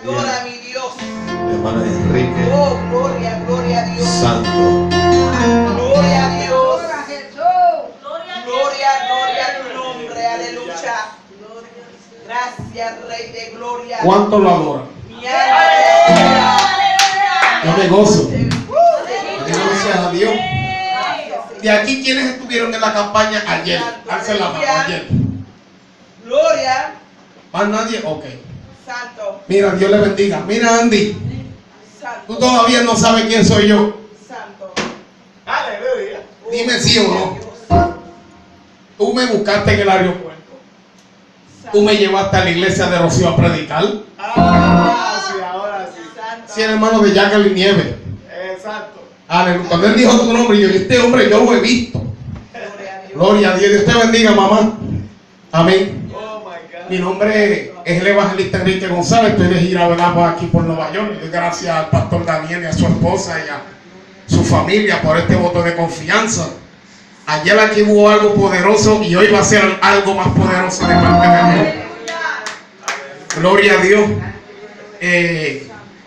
Llora mi Dios. Hermano Enrique. Oh, gloria, gloria a Dios. Santo. Gloria a Dios. Gloria, gloria a tu nombre. Aleluya. Gracias, Rey de Gloria. ¿Cuánto lo adoran? Mi alma te adora. Yo me gozo. Gracias Gracias a Dios. De aquí, ¿quiénes estuvieron en la campaña ayer? Alce la mano, ayer. Gloria. ¿Más nadie? Ok. Santo. Mira, Dios le bendiga. Mira, Andy, Santo. tú todavía no sabes quién soy yo. Santo. Aleluya. Dime sí o no. Tú me buscaste en el aeropuerto. Tú me llevaste a la iglesia de Rocío a predicar. Ah, sí, ahora sí. Santo. Si era hermano de Jacqueline Nieves. Exacto. Aleluya. Cuando él dijo tu nombre, yo, este hombre yo lo he visto. Gloria a Dios. Gloria a Dios. Dios te bendiga, mamá. Amén. Oh my God. Mi nombre es el evangelista Enrique González. Estoy de gira, ¿verdad?, por aquí por Nueva York. Le doy gracias al pastor Daniel y a su esposa y a su familia por este voto de confianza. Ayer aquí hubo algo poderoso y hoy va a ser algo más poderoso de parte de Dios. Gloria a Dios.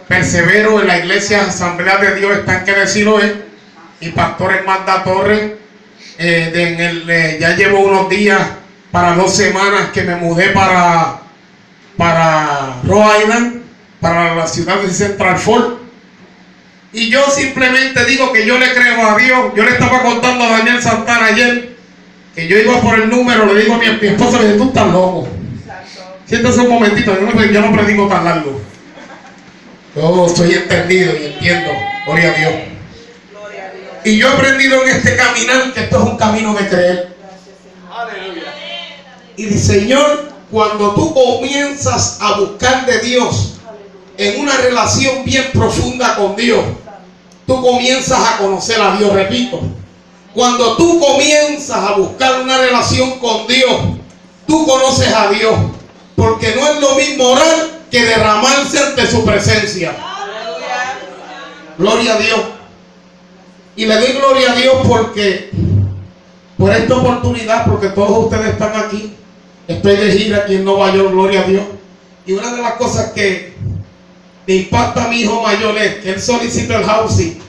Persevero en la iglesia Asamblea de Dios, están que decirlo es. Mi pastor es Magda Torres. Ya llevo unos días, para 2 semanas que me mudé para Rhode Island, para la ciudad de Central Falls. Y yo simplemente digo que yo le creo a Dios. Yo le estaba contando a Daniel Santana ayer que yo iba por el número, le digo a mi esposa, me dice, tú estás loco. Siéntese un momentito, yo no predico tan largo. Yo estoy entendido y entiendo. Gloria a Dios. Gloria a Dios. Y yo he aprendido en este caminar que esto es un camino de creer. Aleluya. Y dice, Señor, cuando tú comienzas a buscar de Dios en una relación bien profunda con Dios, tú comienzas a conocer a Dios. Repito, cuando tú comienzas a buscar una relación con Dios, tú conoces a Dios, porque no es lo mismo orar que derramarse ante su presencia. Gloria a Dios. Y le doy gloria a Dios porque por esta oportunidad, porque todos ustedes están aquí. Estoy de gira aquí en Nueva York, gloria a Dios. Y una de las cosas que me impacta a mi hijo mayor es que él solicita el housing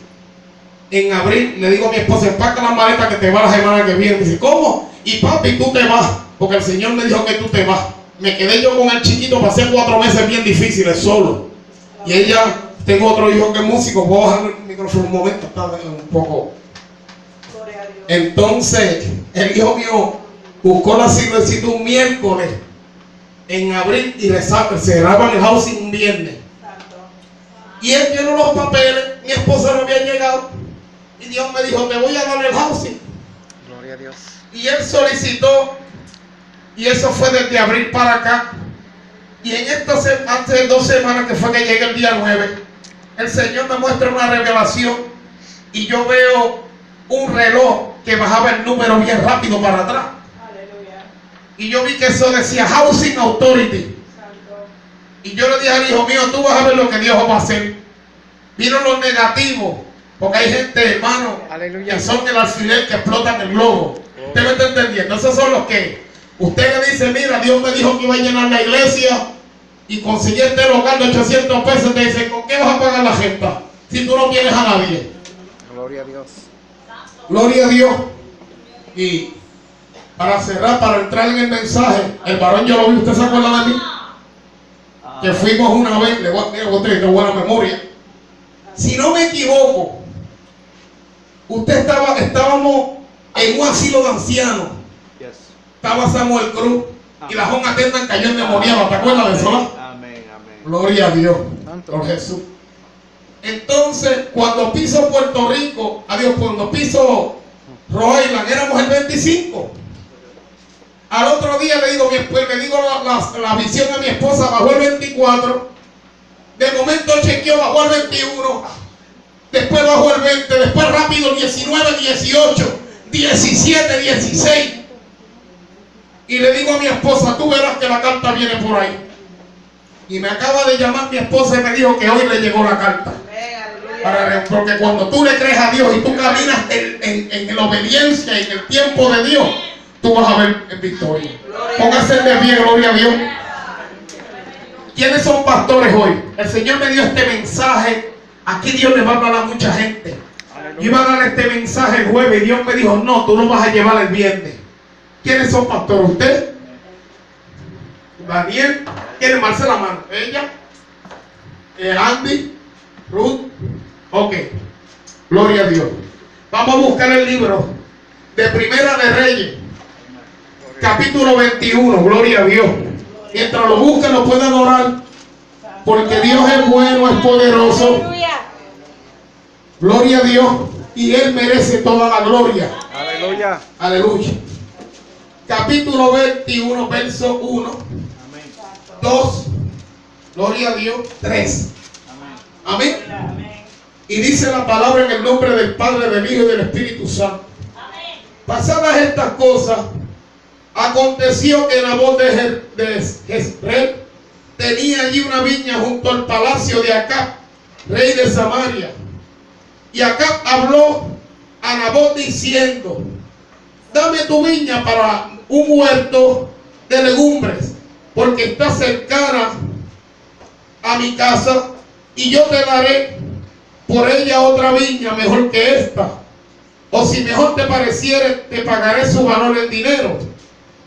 en abril. Le digo a mi esposa, empaca la maleta que te va la semana que viene. Me dice, ¿cómo? Y papi, tú te vas, porque el Señor me dijo que tú te vas. Me quedé yo con el chiquito, pasé 4 meses bien difíciles solo. Y ella, tengo otro hijo que es músico, voy a bajar el micrófono un momento, está un poco. Entonces, el hijo mío buscó la solicitud un miércoles en abril y se graba el housing un viernes. Y él llenó los papeles, mi esposa no había llegado. Y Dios me dijo, te voy a dar el housing. Gloria a Dios. Y él solicitó, y eso fue desde abril para acá. Y en hace 2 semanas que fue que llegué el día 9, el Señor me muestra una revelación y yo veo un reloj que bajaba el número bien rápido para atrás. Y yo vi que eso decía Housing Authority. Y yo le dije al hijo mío, tú vas a ver lo que Dios va a hacer. Vino lo negativo, porque hay gente, hermano, que son el alfiler que explotan el globo. Usted me está entendiendo. Esos son los que usted le dice, mira, Dios me dijo que iba a llenar la iglesia y conseguí este local de 800 pesos. Te dice, ¿con qué vas a pagar la gente si tú no tienes a nadie? Gloria a Dios. Gloria a Dios. Y para cerrar, para entrar en el mensaje, el varón yo lo vi, ¿usted se acuerda de mí? Que fuimos una vez, le voy a tener de buena memoria. Si no me equivoco, estábamos en un asilo de ancianos. Estaba Samuel Cruz y la John Atendan cayó endemoniada. ¿Te acuerdas de eso? Amén, amén. Gloria a Dios, por Jesús. Entonces, cuando piso Puerto Rico, cuando piso Rhode Island, éramos el 25. Al otro día le digo la visión a mi esposa, bajó el 24. De momento chequeó, bajó el 21. Después bajó el 20. Después rápido 19, 18, 17, 16. Y le digo a mi esposa, tú verás que la carta viene por ahí. Y me acaba de llamar mi esposa y me dijo que hoy le llegó la carta. Porque cuando tú le crees a Dios y tú caminas en la obediencia y en el tiempo de Dios, tú vas a ver en victoria. Póngase de pie, gloria a Dios. ¿Quiénes son pastores hoy? El Señor me dio este mensaje. Aquí Dios le va a hablar a mucha gente. Yo iba a dar este mensaje el jueves y Dios me dijo, no, tú lo vas a llevar el viernes. ¿Quiénes son pastores? ¿Usted? Daniel. ¿Quién es? Marce la mano. Ella. Andy. Ruth. Ok. Gloria a Dios. Vamos a buscar el libro de Primera de Reyes. Capítulo 21. Gloria a Dios. Mientras lo busquen, lo pueden orar. Porque Dios es bueno, es poderoso. Gloria a Dios. Y Él merece toda la gloria. Aleluya. Aleluya. Capítulo 21, verso 1. Amén. 2. Gloria a Dios. 3. Amén. Y dice la palabra en el nombre del Padre, del Hijo y del Espíritu Santo. Pasadas estas cosas, aconteció que Nabot de Jezreel tenía allí una viña junto al palacio de Acab, rey de Samaria. Y Acab habló a Nabot diciendo: dame tu viña para un huerto de legumbres, porque está cercana a mi casa, y yo te daré por ella otra viña mejor que esta. O si mejor te pareciere, te pagaré su valor en dinero.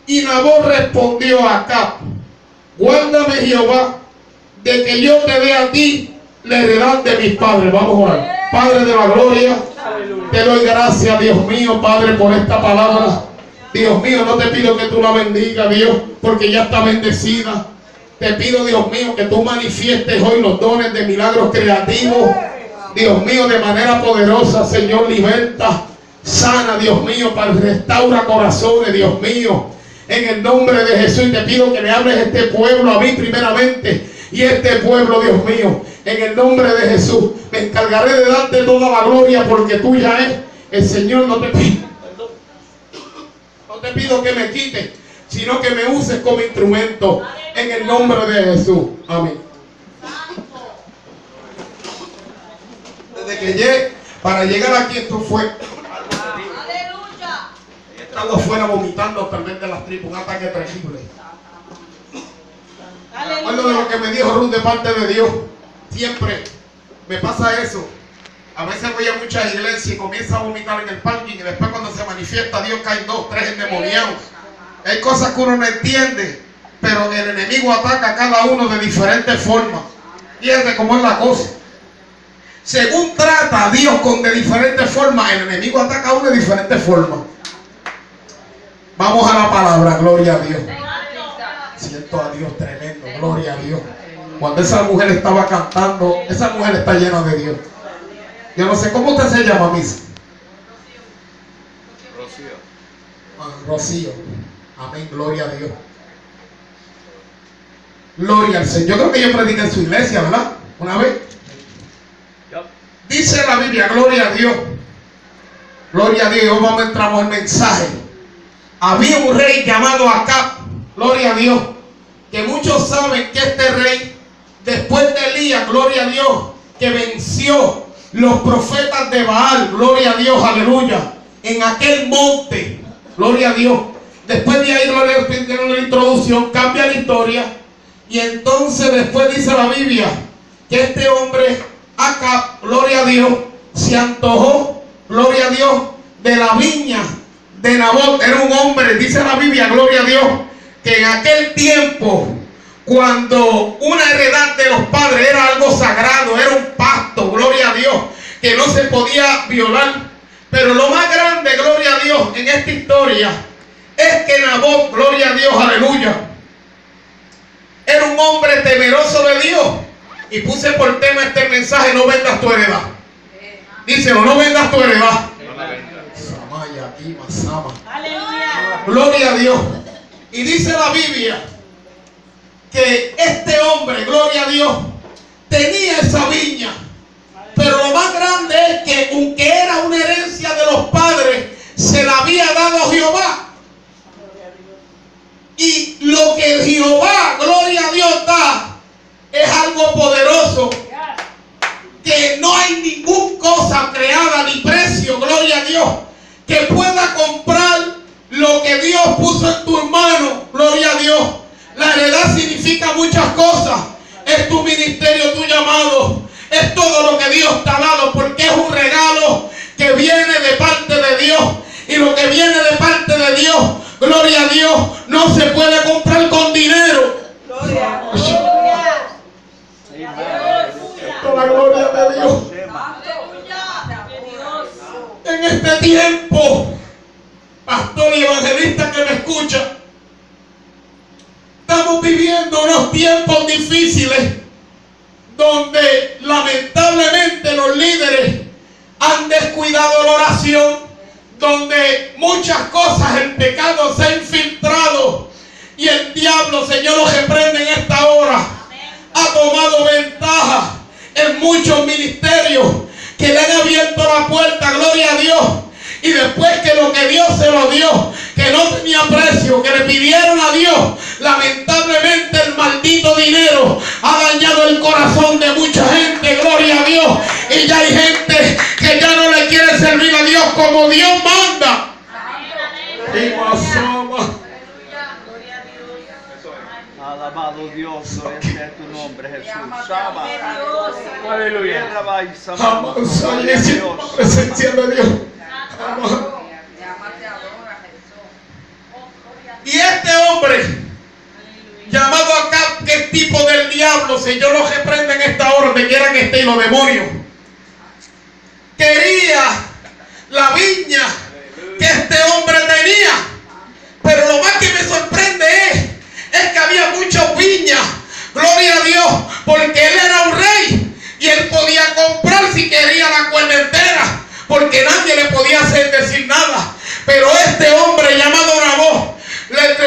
Y Nabot respondió a Acab: guárdame Jehová de que yo te dé a ti la heredad de mis padres. Vamos a orar. Padre de la gloria, te doy gracias, Dios mío, Padre, por esta palabra. Dios mío, no te pido que tú la bendiga, Dios, porque ya está bendecida. Te pido, Dios mío, que tú manifiestes hoy los dones de milagros creativos. Dios mío, de manera poderosa, Señor, liberta, sana, Dios mío, para restaura corazones, Dios mío. En el nombre de Jesús te pido que le hables a este pueblo, a mí primeramente, y este pueblo, Dios mío, en el nombre de Jesús. Me encargaré de darte toda la gloria porque tuya es. El Señor, no te pido que me quites, sino que me uses como instrumento. En el nombre de Jesús. Amén. Desde que llegué, para llegar aquí, esto fue. Aleluya. He estado afuera vomitando tal vez de las tripas, un ataque terrible. Me acuerdo de lo que me dijo Ruth de parte de Dios. Siempre me pasa eso. A veces voy a muchas iglesias y comienzo a vomitar en el parking, y después cuando se manifiesta Dios caen 2, 3 endemoniados. Hay cosas que uno no entiende, pero el enemigo ataca a cada uno de diferentes formas. Fíjate cómo es la cosa. Según trata a Dios de diferentes formas, el enemigo ataca a uno de diferentes formas. Vamos a la palabra, gloria a Dios. Siento a Dios tremendo, gloria a Dios. Cuando esa mujer estaba cantando, esa mujer está llena de Dios. Yo no sé cómo usted se llama, Miss. Rocío. Rocío. Amén, gloria a Dios. Gloria al Señor. Yo creo que yo prediqué en su iglesia, ¿verdad? Una vez. Dice la Biblia, gloria a Dios. Gloria a Dios. Vamos a entrar al mensaje. Había un rey llamado Acab. Gloria a Dios. Que muchos saben que este rey, después de Elías, gloria a Dios, que venció los profetas de Baal, gloria a Dios, aleluya, en aquel monte, gloria a Dios. Después de ahí, gloria a Dios, tiene una introducción, cambia la historia. Y entonces después dice la Biblia que este hombre, Acab, gloria a Dios, se antojó, gloria a Dios, de la viña de Nabot. Era un hombre, dice la Biblia, gloria a Dios, que en aquel tiempo, cuando una heredad de los padres era algo sagrado, era un pacto, gloria a Dios, que no se podía violar. Pero lo más grande, gloria a Dios, en esta historia, es que Nabot, gloria a Dios, aleluya, era un hombre temeroso de Dios. Y puse por tema este mensaje: no vendas tu heredad. Dice, o no vendas tu heredad. Samaya, aquí, Masama. Aleluya. Gloria a Dios. Y dice la Biblia que este hombre, gloria a Dios, tenía esa viña. Pero lo más grande es que, aunque era una herencia de los padres, se la había dado Jehová. Y lo que Jehová, gloria a Dios, da es algo poderoso, que no hay ninguna cosa creada ni precio, gloria a Dios, que pueda comprar lo que Dios puso en tu mano, gloria a Dios. La heredad significa muchas cosas, todo lo que Dios te ha dado, porque es un regalo que viene de parte de Dios. Y lo que viene de parte de Dios, gloria a Dios, no se puede comprar con dinero. Gloria. Esto es la gloria de Dios. En este tiempo, pastor y evangelista que me escucha, estamos viviendo unos tiempos difíciles donde lamentablemente los líderes han descuidado la oración, donde muchas cosas, el pecado se ha infiltrado y el diablo, Señor, lo reprende en esta hora, ha tomado ventaja en muchos ministerios que le han abierto la puerta, gloria a Dios. Y después que lo que Dios se lo dio, que no tenía precio, que le pidieron a Dios, lamentablemente el maldito dinero ha dañado el corazón de mucha gente, gloria a Dios. Y ya hay gente que ya no le quiere servir a Dios como Dios manda. Y Alabado Dios, gloria a tu nombre, Jesús. Shama. Aleluya. la presencia de Dios. Y este hombre llamado Acab, que es tipo del diablo, Señor lo reprende en esta hora, donde quiera que esté, y los demonios, quería la viña que este hombre tenía. Pero lo más que me sorprende es que había muchas viñas, gloria a Dios, porque él era un rey y él podía comprar si quería la cuerda entera, porque nadie le podía hacer decir nada. Pero este hombre llamado Nabot,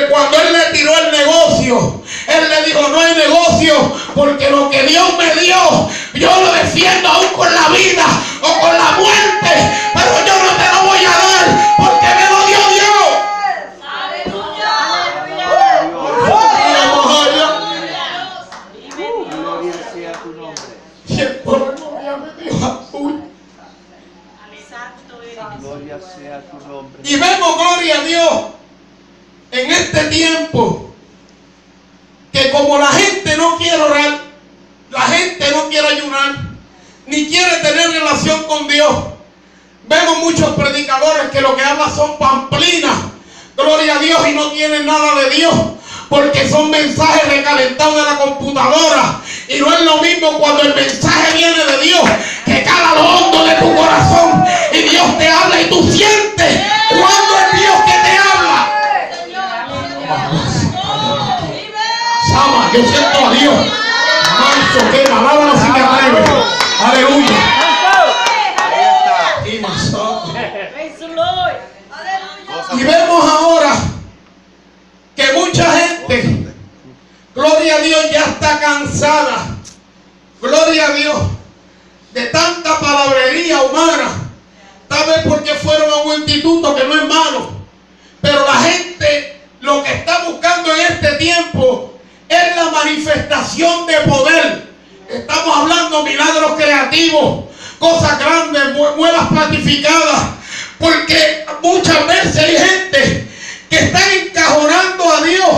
cuando él le tiró el negocio, él le dijo: no hay negocio, porque lo que Dios me dio, yo lo defiendo aún con la vida o con la muerte, pero yo no te lo voy a dar porque me lo dio Dios. Gloria sea tu nombre. Gloria sea tu nombre. Y vemos, gloria a Dios, en este tiempo, que como la gente no quiere orar, la gente no quiere ayunar, ni quiere tener relación con Dios, vemos muchos predicadores que lo que hablan son pamplinas, gloria a Dios, y no tienen nada de Dios, porque son mensajes recalentados de la computadora. Y no es lo mismo cuando el mensaje viene de Dios, que cala lo hondo de tu corazón y Dios te habla y tú sientes cuando es Dios que te habla. Sama, yo siento a Dios. Manso, que alábalo si te atreves. Aleluya. Ahí está. Y más. Y vemos ahora que mucha gente, gloria a Dios, ya está cansada, gloria a Dios, de tanta palabrería humana. Tal vez porque fueron a un instituto, que no es malo, pero la gente lo que está buscando en este tiempo es la manifestación de poder. Estamos hablando milagros creativos, cosas grandes, muelas platificadas, porque muchas veces hay gente que están encajonando a Dios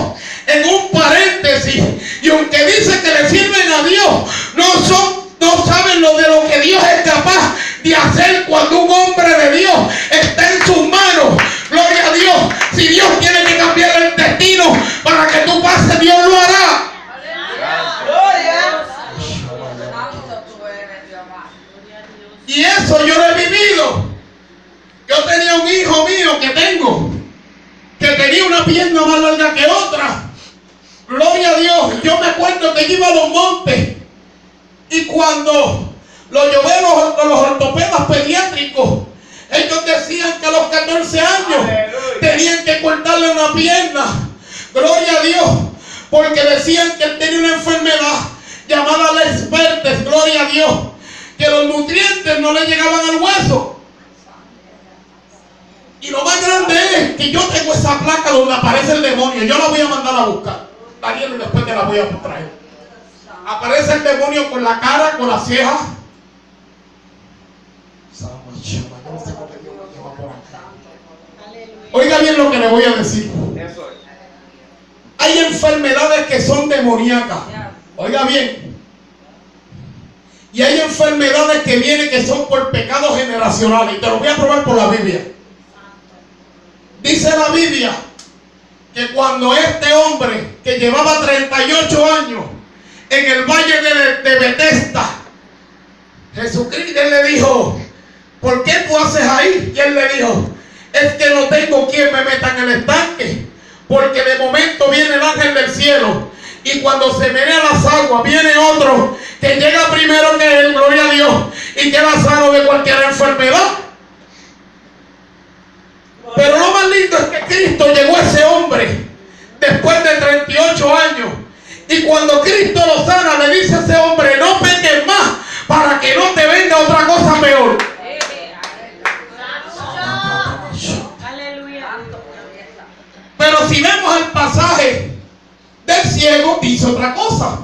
en un paréntesis, y aunque dicen que le sirven a Dios, no saben lo que Dios es capaz de hacer cuando un hombre de Dios está en sus manos. Gloria a Dios. Si Dios tiene que cambiar el destino para que tú pases, Dios lo hará. Y eso yo lo he vivido. Yo tenía un hijo mío que tenía una pierna más larga que otra. Gloria a Dios. Yo me acuerdo que iba a los montes, y cuando lo llevé a los ortopedas pediátricos, ellos decían que a los 14 años tenían que cortarle una pierna. Gloria a Dios. Porque decían que él tenía una enfermedad llamada Lex Pertes, gloria a Dios, que los nutrientes no le llegaban al hueso. Y lo más grande es que yo tengo esa placa donde aparece el demonio. Yo la voy a mandar a buscar, Daniel, y después te la voy a traer. Aparece el demonio con la cara, con las cejas. Oiga bien lo que le voy a decir. Hay enfermedades que son demoníacas. Oiga bien. Y hay enfermedades que vienen que son por pecados generacionales. Y te lo voy a probar por la Biblia. Dice la Biblia que cuando este hombre que llevaba 38 años en el valle de Betesda, Jesucristo, él le dijo, ¿por qué tú haces ahí? Y él le dijo, es que no tengo quien me meta en el estanque, porque de momento viene el ángel del cielo, y cuando se menea las aguas viene otro que llega primero que él, gloria a Dios, y queda sano de cualquier enfermedad. Pero lo más lindo es que Cristo llegó a ese hombre después de 38 años, y cuando Cristo lo sana le dice a ese hombre, no peques más para que no te venga otra cosa peor. Pero si vemos el pasaje del ciego, dice otra cosa.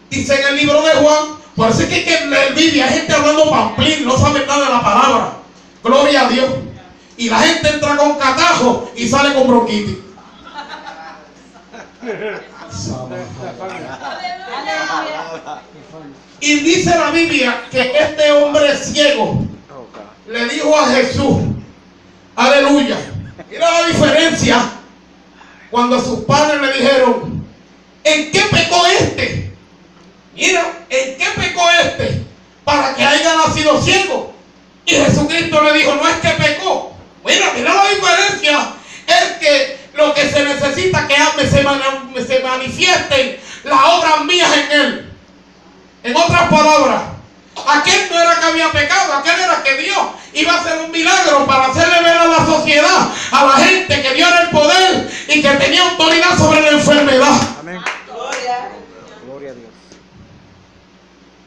Dice en el libro de Juan, por eso es que hay que leer Biblia. Hay gente hablando pamplín, no sabe nada de la palabra. Gloria a Dios. Y la gente entra con catajo y sale con bronquitis. Y dice la Biblia que este hombre ciego le dijo a Jesús, aleluya. Mira la diferencia cuando sus padres le dijeron, ¿en qué pecó este? Mira, ¿en qué pecó este para que haya nacido ciego? Y Jesucristo le dijo, no es que pecó. Mira la diferencia. Es que lo que se necesita que se manifiesten las obras mías en él. En otras palabras, aquel no era que había pecado, aquel era que Dios iba a hacer un milagro para hacerle ver a la sociedad, a la gente, que Dios era el poder y que tenía autoridad sobre la enfermedad. Amén. Gloria a Dios.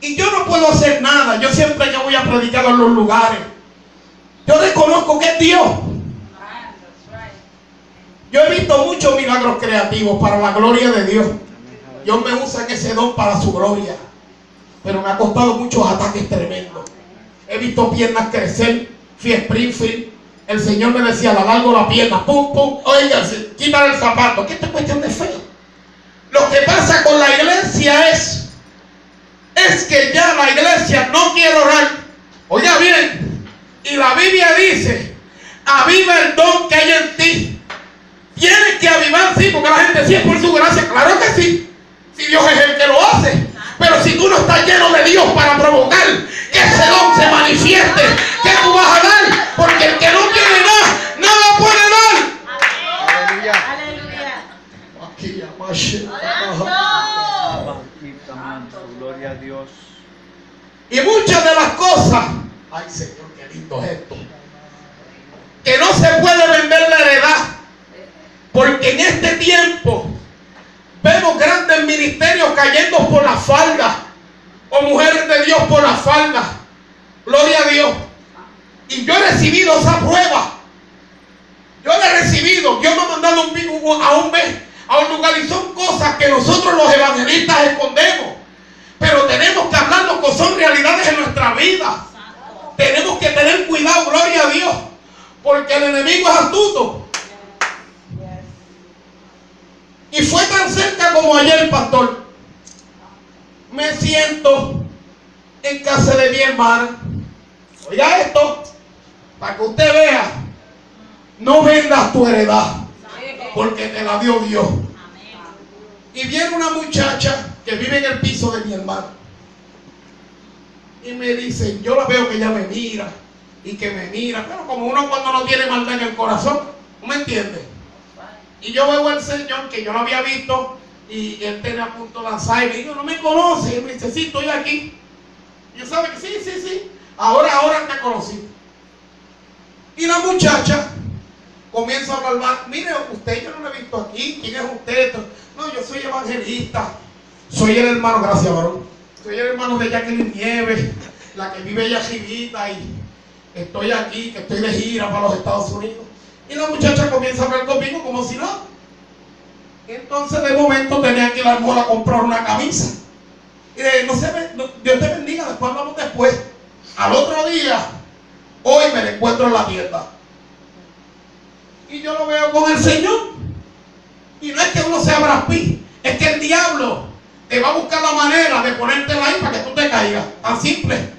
Y yo no puedo hacer nada. Yo siempre que voy a predicar en los lugares, yo reconozco que es Dios. Yo he visto muchos milagros creativos para la gloria de Dios. Dios me usa en ese don para su gloria. Pero me ha costado muchos ataques tremendos. He visto piernas crecer. Fui a Springfield. El Señor me decía, la largo la pierna. Pum, pum. Oiga, quítale el zapato. ¿Qué es cuestión de fe? Lo que pasa con la iglesia es que ya la iglesia no quiere orar. Oiga bien. Y la Biblia dice, aviva el don que hay en ti. Tienes que avivar, sí, porque la gente sí es por su gracia. Claro que sí. Si Dios es el que lo hace. Pero si tú no estás lleno de Dios para provocar que ese don se manifieste, ¿qué tú vas a dar? Porque el que no tiene nada, nada puede dar. Aleluya. Gloria a Dios. Y muchas de las cosas, ay Señor, qué lindo es esto, que no se puede vender la heredad. Porque en este tiempo vemos grandes ministerios cayendo por la falda, o mujeres de Dios por la falda. Gloria a Dios. Y yo he recibido esa prueba. Yo la he recibido. Dios me ha mandado a un lugar, y son cosas que nosotros los evangelistas escondemos. Pero tenemos que hablar lo que son realidades en nuestra vida. Tenemos que tener cuidado, gloria a Dios, porque el enemigo es astuto. Y fue tan cerca como ayer, pastor. Me siento en casa de mi hermana. Oiga esto, para que usted vea. No vendas tu heredad, porque te la dio Dios. Y viene una muchacha que vive en el piso de mi hermano. Y me dice, yo la veo que ella me mira y que me mira. Pero como uno cuando no tiene maldad en el corazón, ¿no me entiende? Y yo veo al Señor que yo lo había visto y él tenía a punto de lanzar y me dijo, no me conoce. Y me dice, sí, estoy aquí. Y yo sabe que sí. Ahora te conocí. Y la muchacha comienza a hablar, mire, usted yo no lo he visto aquí. ¿Quién es usted? No, yo soy evangelista. Soy el hermano, gracias varón. Soy el hermano de Jacqueline Nieves, la que vive allá arribita, y estoy aquí, que estoy de gira para los Estados Unidos. Y la muchacha comienza a hablar conmigo como si no. Entonces de momento tenía que ir al mall a comprar una camisa. Y Dios te bendiga, después hablamos después. Al otro día, hoy me la encuentro en la tienda. Y yo lo veo con el Señor. Y no es que uno sea Brad Pitt, es que el diablo te va a buscar la manera de ponértela ahí para que tú te caigas. Tan simple.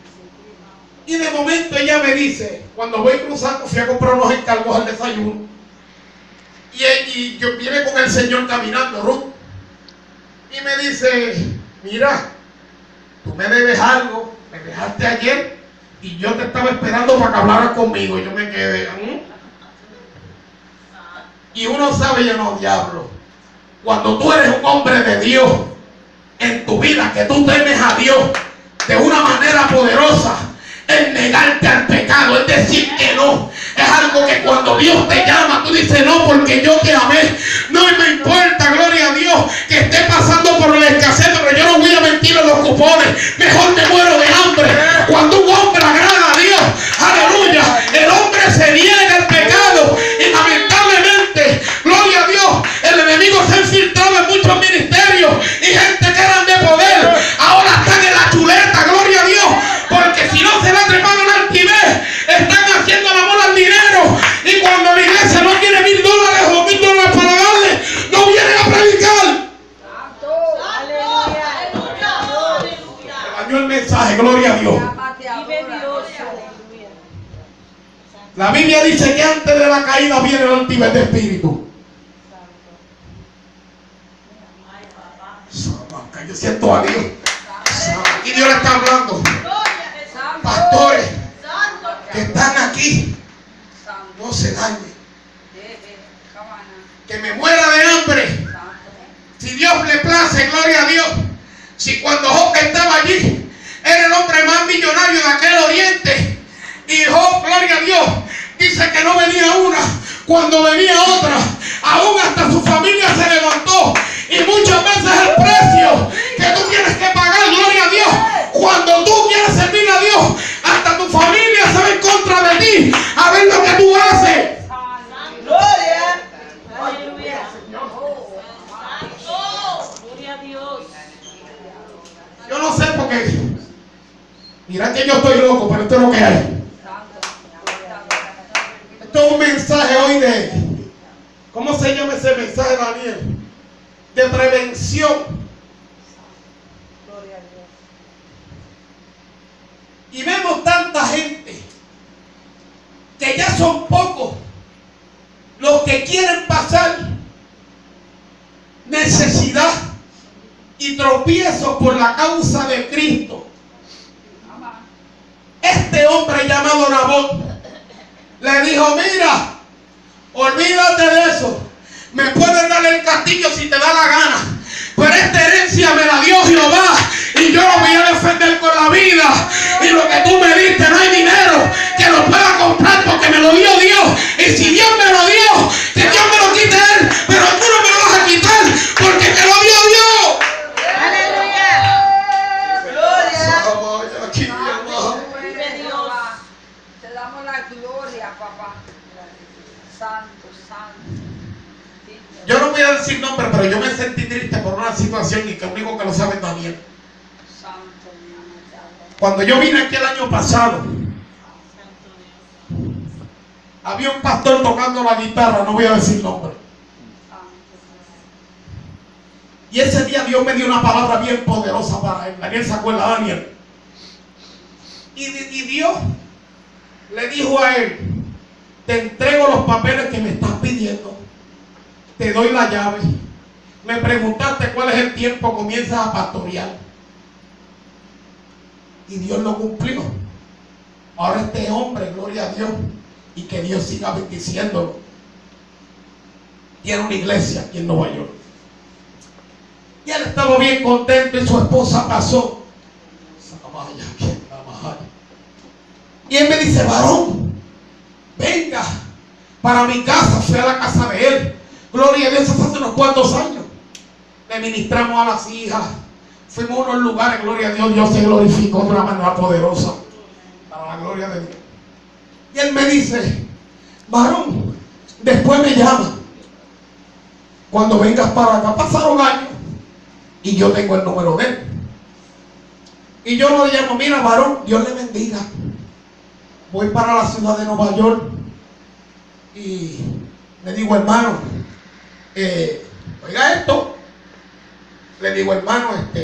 Y de momento ella me dice, cuando voy cruzando, fui a comprar unos encargos al desayuno. Y yo viene con el Señor caminando, Ruth. Y me dice, mira, tú me debes algo, me dejaste ayer y yo te estaba esperando para que hablaras conmigo. Y yo me quedé, Y uno sabe, yo no, diablo, cuando tú eres un hombre de Dios en tu vida, que tú temes a Dios de una manera poderosa, el negarte al pecado, es decir que no, es algo que cuando Dios te llama, tú dices no, porque yo te amé. No me importa, gloria a Dios, que esté pasando por la escasez, pero yo no voy a mentir en los cupones. Mejor me muero de hambre. Cuando un hombre agrada a Dios, aleluya, el hombre se niega al pecado y lamentablemente, gloria a Dios, el enemigo se ha infiltrado en muchos ministerios y gente que eran de poder, ahora están en la chuleta, gloria a Dios, porque si no se la treparon al altivez, están haciendo el amor al dinero, y cuando la iglesia no tiene $1000 o $1000 para darle, no vienen a predicar. Se dañó el mensaje, gloria a Dios. La Biblia dice que antes de la caída viene el altivez de espíritu. Yo siento a Dios. Y Dios le está hablando. Pastores que están aquí, no se dañen. Que me muera de hambre. Si Dios le place, gloria a Dios. Si cuando Job estaba allí, era el hombre más millonario de aquel oriente. Y Job, gloria a Dios, dice que no venía una cuando venía otra. Aún hasta su familia se levantó. Y muchas veces el precio que tú tienes que pagar, gloria a Dios, cuando tú quieres servir a Dios, hasta tu familia se va en contra de ti a ver lo que tú haces. Gloria. Aleluya. Gloria a Dios. Yo no sé por qué. Mira que yo estoy loco, pero esto es lo que hay. Esto es un mensaje hoy de, ¿cómo se llama ese mensaje, Daniel? De prevención. Gloria a Dios. Y vemos tanta gente que ya son pocos los que quieren pasar necesidad y tropiezos por la causa de Cristo. Este hombre llamado Nabot le dijo, mira, olvídate de eso. Me puedes dar el castillo si te da la gana, pero esta herencia me la dio Jehová y yo lo voy a defender con la vida. Y lo que tú me diste, no hay dinero que lo pueda comprar porque me lo dio Dios. Y si Dios me lo dio, que Dios me lo quite él, pero tú no me lo vas a quitar porque te lo dio Dios. Aleluya. Gloria. Vive Dios. Te damos la gloria, papá. Santo, santo. Yo no voy a decir nombre, pero yo me sentí triste por una situación y que único que lo sabe es Daniel. Santo. Cuando yo vine aquí el año pasado, había un pastor tocando la guitarra, no voy a decir nombre. Y ese día Dios me dio una palabra bien poderosa para él. Daniel se acuerda, Daniel. Y Dios le dijo a él, te entrego los papeles que me estás pidiendo. Te doy la llave. Me preguntaste cuál es el tiempo, comienzas a pastorear. Y Dios lo cumplió. Ahora este hombre, gloria a Dios, y que Dios siga bendiciéndolo, tiene una iglesia aquí en Nueva York. Y él estaba bien contento y su esposa pasó. Y él me dice, varón, venga para mi casa. Fui a la casa de él. Gloria a Dios, eso fue hace unos cuantos años. Le ministramos a las hijas. Fuimos a unos lugares, gloria a Dios. Dios se glorificó de una manera poderosa. Para la gloria de Dios. Y él me dice, varón, después me llama. Cuando vengas para acá, pasaron años. Y yo tengo el número de él. Y yo lo llamo, mira, varón, Dios le bendiga. Voy para la ciudad de Nueva York. Y le digo, hermano, oiga esto. Le digo, hermano,